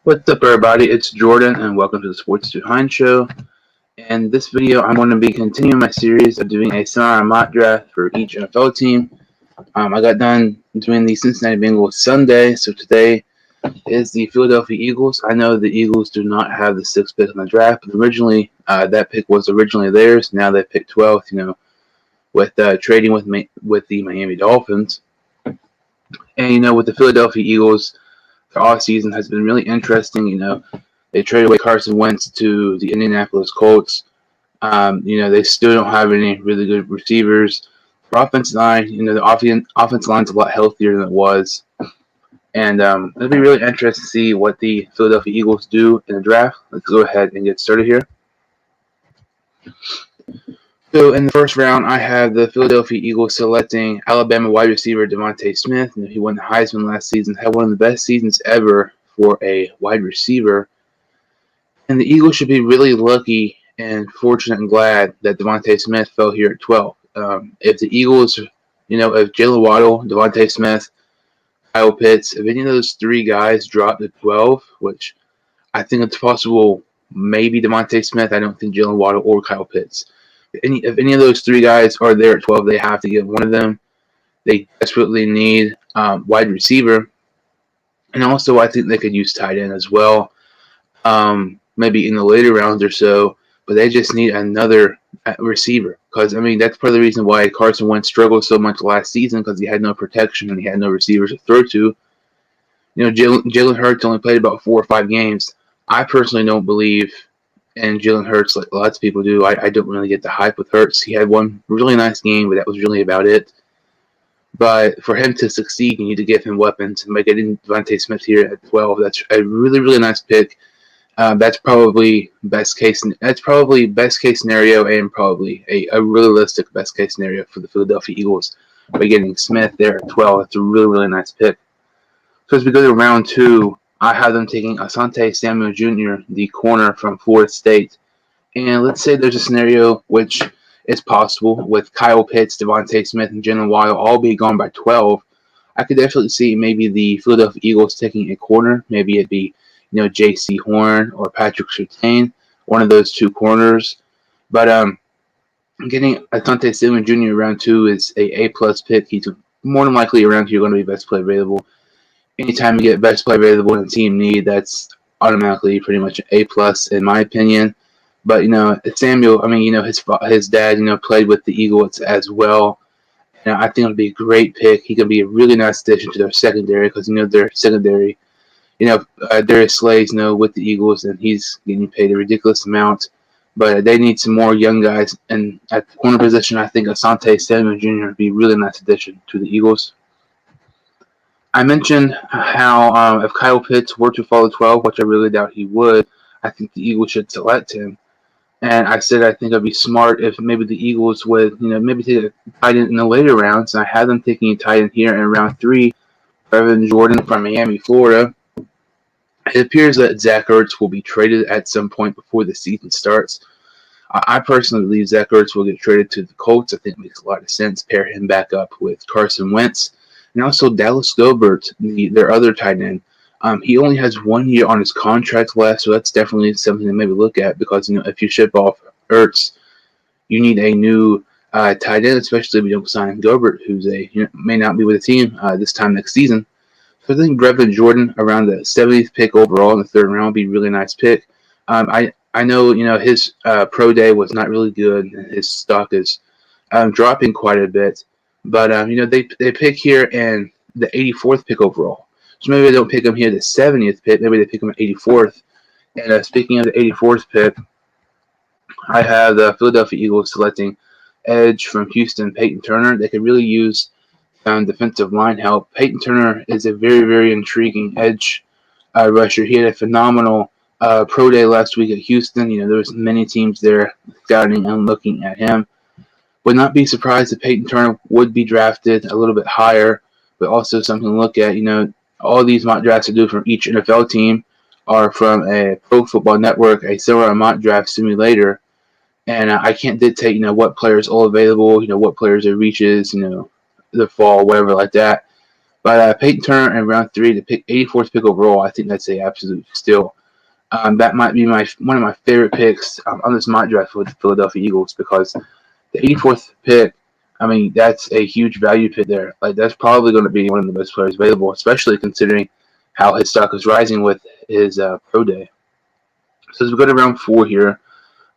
What's up, everybody? It's Jordan, and welcome to the Sports Behind Show. In this video, I'm going to be continuing my series of doing a semi mock draft for each NFL team. I got done doing the Cincinnati Bengals Sunday, so today is the Philadelphia Eagles. I know the Eagles do not have the 6th pick in the draft, but originally that pick was originally theirs. Now they picked 12th, with trading with the Miami Dolphins. And with the Philadelphia Eagles, their offseason has been really interesting. They traded away Carson Wentz to the Indianapolis Colts. They still don't have any really good receivers. For offensive line, the offensive line's a lot healthier than it was. And it'll be really interesting to see what the Philadelphia Eagles do in the draft. Let's go ahead and get started here. So in the first round, I have the Philadelphia Eagles selecting Alabama wide receiver DeVonta Smith. He won the Heisman last season, had one of the best seasons ever for a wide receiver. And the Eagles should be really lucky and fortunate and glad that DeVonta Smith fell here at 12. If the Eagles, if Jalen Waddle, DeVonta Smith, Kyle Pitts, if any of those three guys drop to 12, which I think it's possible, maybe DeVonta Smith, I don't think Jalen Waddle or Kyle Pitts. If any of those three guys are there at 12, they have to get one of them. They desperately need wide receiver. And also, I think they could use tight end as well. Maybe in the later rounds or so, but they just need another receiver. Because, that's part of the reason why Carson Wentz struggled so much last season, because he had no protection and he had no receivers to throw to. Jalen Hurts only played about 4 or 5 games. I personally don't believe in Jalen Hurts like lots of people do. I don't really get the hype with Hurts. He had one really nice game, but that was really about it. But for him to succeed, you need to give him weapons. And by getting DeVonta Smith here at 12, that's a really, really nice pick. That's probably best case scenario, and probably a realistic best case scenario for the Philadelphia Eagles. By getting Smith there at 12, that's a really, really nice pick. So as we go to round 2, I have them taking Asante Samuel Jr., the corner from Florida State. And let's say there's a scenario which is possible with Kyle Pitts, DeVonta Smith, and Jalen Waddle all be gone by 12. I could definitely see maybe the Philadelphia Eagles taking a corner. Maybe it'd be J.C. Horn or Patrick Surtain, one of those two corners. But getting Asante Samuel Jr. round 2 is a A-plus pick. He's more than likely around here going to be best play available. Anytime you get best play available in team need, that's automatically pretty much an A-plus in my opinion. But, Samuel, his dad, played with the Eagles as well. And I think it'll be a great pick. He could be a really nice addition to their secondary because, their secondary, Darius Slay's, with the Eagles, and he's getting paid a ridiculous amount. But they need some more young guys. And at the corner position, I think Asante Samuel Jr. would be a really nice addition to the Eagles. I mentioned how if Kyle Pitts were to fall to 12, which I really doubt he would, I think the Eagles should select him. And I said I think it'd be smart if maybe the Eagles would, maybe take a tight end in the later rounds. And I had them taking a tight end here in round 3, Brevin Jordan from Miami, Florida. It appears that Zach Ertz will be traded at some point before the season starts. I personally believe Zach Ertz will get traded to the Colts. I think it makes a lot of sense. Pair him back up with Carson Wentz. And also Dallas Goedert, their other tight end. He only has 1 year on his contract left, so that's definitely something to maybe look at because, if you ship off Ertz, you need a new tight end, especially if you don't sign Goedert, who's may not be with the team this time next season. So I think Brevin Jordan around the 70th pick overall in the 3rd round would be a really nice pick. I know, his pro day was not really good, and his stock is dropping quite a bit. But, they pick here in the 84th pick overall. So maybe they don't pick him here the 70th pick. Maybe they pick him at 84th. And speaking of the 84th pick, I have the Philadelphia Eagles selecting edge from Houston, Peyton Turner. They could really use defensive line help. Peyton Turner is a very, very intriguing edge rusher. He had a phenomenal pro day last week at Houston. There was many teams there scouting and looking at him. Would not be surprised if Peyton Turner would be drafted a little bit higher, but also something to look at. All these mock drafts I do from each NFL team are from a Pro Football Network, a similar mock draft simulator, and I can't dictate, what players are all available, what players are reaches, the fall, whatever like that. But Peyton Turner in round 3, the 84th pick overall, I think that's a absolute steal. That might be one of my favorite picks on this mock draft for the Philadelphia Eagles, because the 84th pick, I mean, that's a huge value pick there. Like, that's probably going to be one of the best players available, especially considering how his stock is rising with his pro day. So as we go to round 4 here,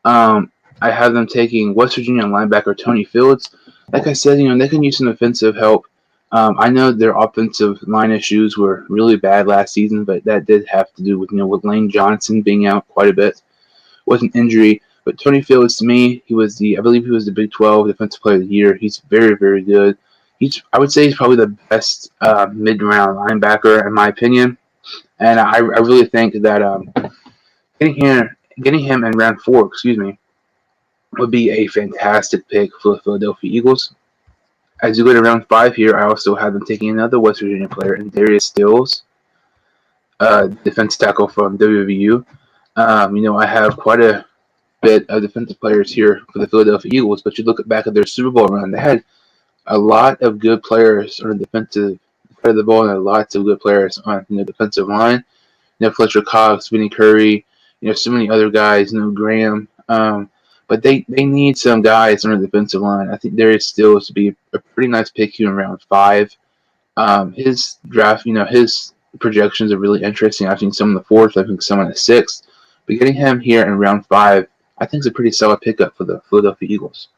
I have them taking West Virginia linebacker Tony Fields. Like I said, they can use some defensive help. I know their offensive line issues were really bad last season, but that did have to do with Lane Johnson being out quite a bit with an injury. But Tony Fields, to me, I believe he was the Big 12 Defensive Player of the Year. He's very, very good. I would say he's probably the best mid-round linebacker in my opinion, and I really think that getting him in round 4, would be a fantastic pick for the Philadelphia Eagles. As you go to round 5 here, I also have them taking another West Virginia player, and Darius Stills, defense tackle from WVU. I have quite a bit of defensive players here for the Philadelphia Eagles, but you look back at their Super Bowl run, they had a lot of good players on the defensive side of the ball, and lots of good players on the defensive line. Fletcher Cox, Vinny Curry, so many other guys, Graham. But they need some guys on the defensive line. I think Darius Stills to be a pretty nice pick here in round 5. His draft, his projections are really interesting. I've seen some in the 4th, I think some in the 6th. But getting him here in round 5, I think is a pretty solid pickup for the Philadelphia Eagles.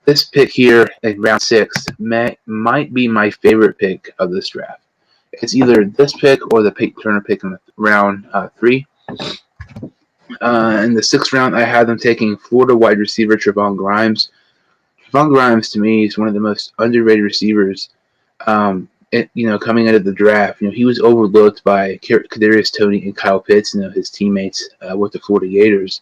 This pick here in round 6 might be my favorite pick of this draft. It's either this pick or the Peyton Turner pick in round 3. In the 6th round, I had them taking Florida wide receiver Trevon Grimes. Trevon Grimes, to me, is one of the most underrated receivers. Coming out of the draft, he was overlooked by Kadarius Toney and Kyle Pitts, his teammates with the Florida Gators.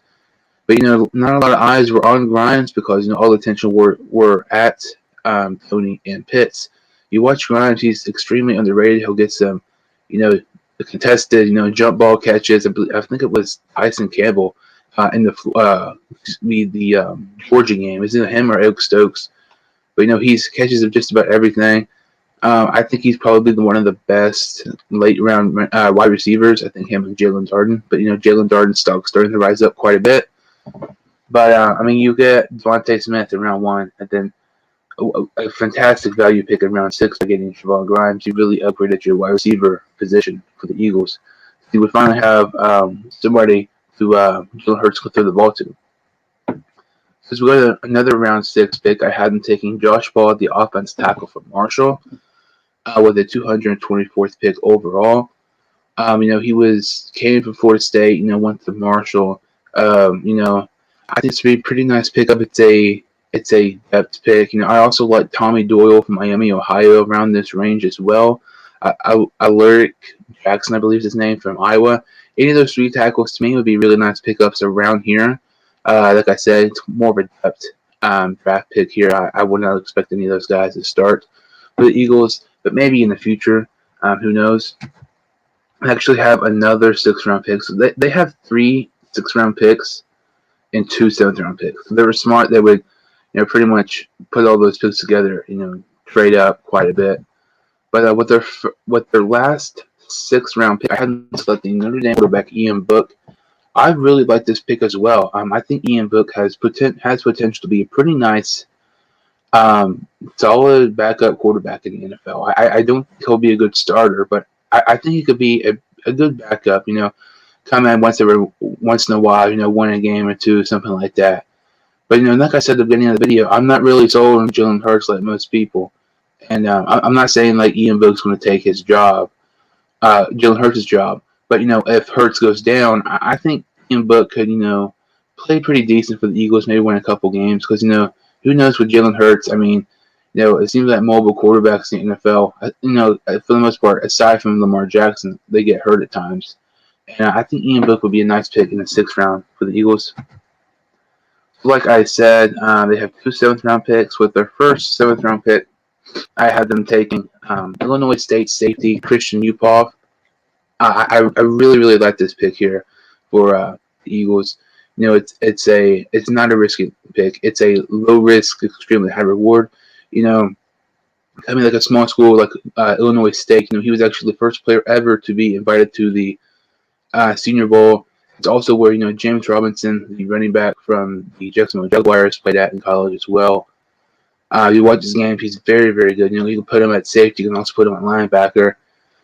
But not a lot of eyes were on Grimes because all the attention were at Toney and Pitts. You watch Grimes; he's extremely underrated. He'll get some, the contested, jump ball catches. I think it was Tyson Campbell in the Georgia game. Is it him or Eric Stokes? But he's catches of just about everything. I think he's probably one of the best late round wide receivers. I think him and Jalen Darden. But Jalen Darden's stock starting to rise up quite a bit. But you get Devontae Smith in round 1, and then a fantastic value pick in round 6 by getting Trevon Grimes. You really upgraded your wide receiver position for the Eagles. You would finally have somebody who Jalen Hurts could throw the ball to. So as we go to another round 6 pick, I had them taking Josh Ball, the offense tackle from Marshall, with a 224th pick overall. He came from Florida State, went to Marshall. I think it's a pretty nice pickup. It's a depth pick. I also like Tommy Doyle from Miami, Ohio, around this range as well. Alaric Jackson, I believe is his name, from Iowa. Any of those 3 tackles to me would be really nice pickups around here. Like I said, it's more of a depth draft pick here. I would not expect any of those guys to start for the Eagles, but maybe in the future. Who knows? I actually have another 6th round pick. So they have 3 6th round picks and 2 7th round picks. So they were smart. They would pretty much put all those picks together, trade up quite a bit. But with their last 6th round pick, I had them selecting Notre Dame quarterback Ian Book. I really like this pick as well. I think Ian Book has potential to be a pretty nice, solid backup quarterback in the NFL. I don't think he'll be a good starter, but I think he could be a good backup. Come in once in a while, win a game or 2, something like that. But like I said at the beginning of the video, I'm not really sold on Jalen Hurts like most people, and I'm not saying like Ian Book's going to take his job, Jalen Hurts' job. But if Hurts goes down, I think Ian Book could play pretty decent for the Eagles, maybe win a couple games. Because who knows with Jalen Hurts? I mean, it seems like mobile quarterbacks in the NFL, for the most part, aside from Lamar Jackson, they get hurt at times. And I think Ian Book would be a nice pick in the 6th round for the Eagles. Like I said, they have 2 7th round picks. With their first 7th round pick, I had them taking Illinois State safety Christian Uphoff. I really, really like this pick here for the Eagles. It's not a risky pick. It's a low risk, extremely high reward. I mean, like a small school like Illinois State. He was actually the first player ever to be invited to the Senior Bowl. It's also where James Robinson, the running back from the Jacksonville Jaguars, played at in college as well. You watch his game; he's very, very good. You can put him at safety. You can also put him at linebacker.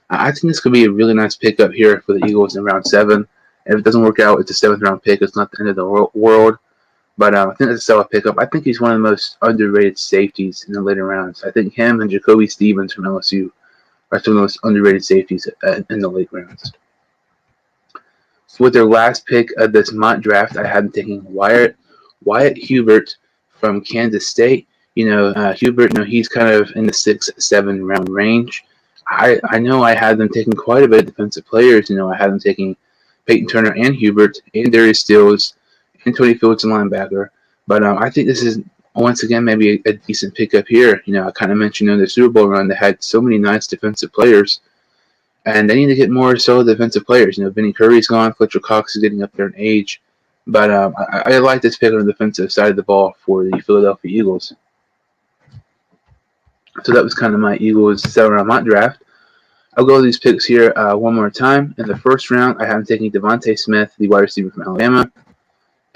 I think this could be a really nice pickup here for the Eagles in round 7. And if it doesn't work out, it's a 7th-round pick. It's not the end of the world. But I think it's a solid pickup. I think he's one of the most underrated safeties in the later rounds. I think him and Jacoby Stevens from LSU are some of the most underrated safeties in the late rounds. So with their last pick of this mock draft, I had them taking Wyatt Hubert from Kansas State. Hubert, he's kind of in the 6-7 round range. I know I had them taking quite a bit of defensive players. I had them taking Peyton Turner and Hubert and Darius Stills and Tony Fields and linebacker. But I think this is, once again, maybe a decent pickup here. I kind of mentioned in the Super Bowl run they had so many nice defensive players, and they need to get more solid defensive players. Vinny Curry's gone, Fletcher Cox is getting up there in age. But I like this pick on the defensive side of the ball for the Philadelphia Eagles. So that was kind of my Eagles 7-round mock draft. I'll go over these picks here one more time. In the first round, I have them taking Devontae Smith, the wide receiver from Alabama.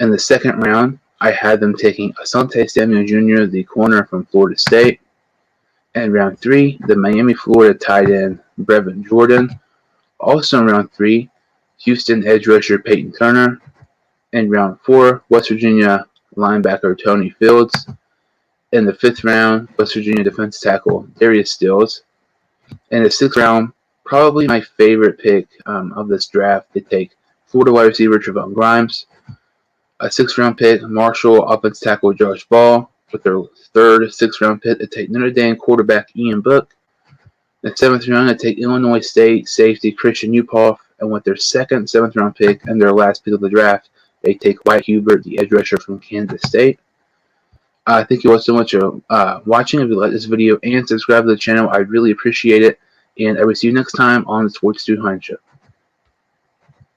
In the second round, I had them taking Asante Samuel Jr., the corner from Florida State. In round 3, the Miami, Florida tight end Brevin Jordan. Also in round 3, Houston edge rusher Peyton Turner. In round 4, West Virginia linebacker Tony Fields. In the 5th round, West Virginia defensive tackle Darius Stills. In the 6th round, probably my favorite pick of this draft, they take Florida wide receiver Trevon Grimes. A 6th-round pick, Marshall offensive tackle Josh Ball. With their 3rd, 6th-round pick, they take Notre Dame quarterback Ian Book. In the 7th round, they take Illinois State safety Christian Uphoff. And with their 2nd, 7th-round pick and their last pick of the draft, they take Wyatt Hubert, the edge rusher from Kansas State. Thank you all so much for watching. If you like this video and subscribe to the channel, I'd really appreciate it. And I will see you next time on the Sports 200 Show.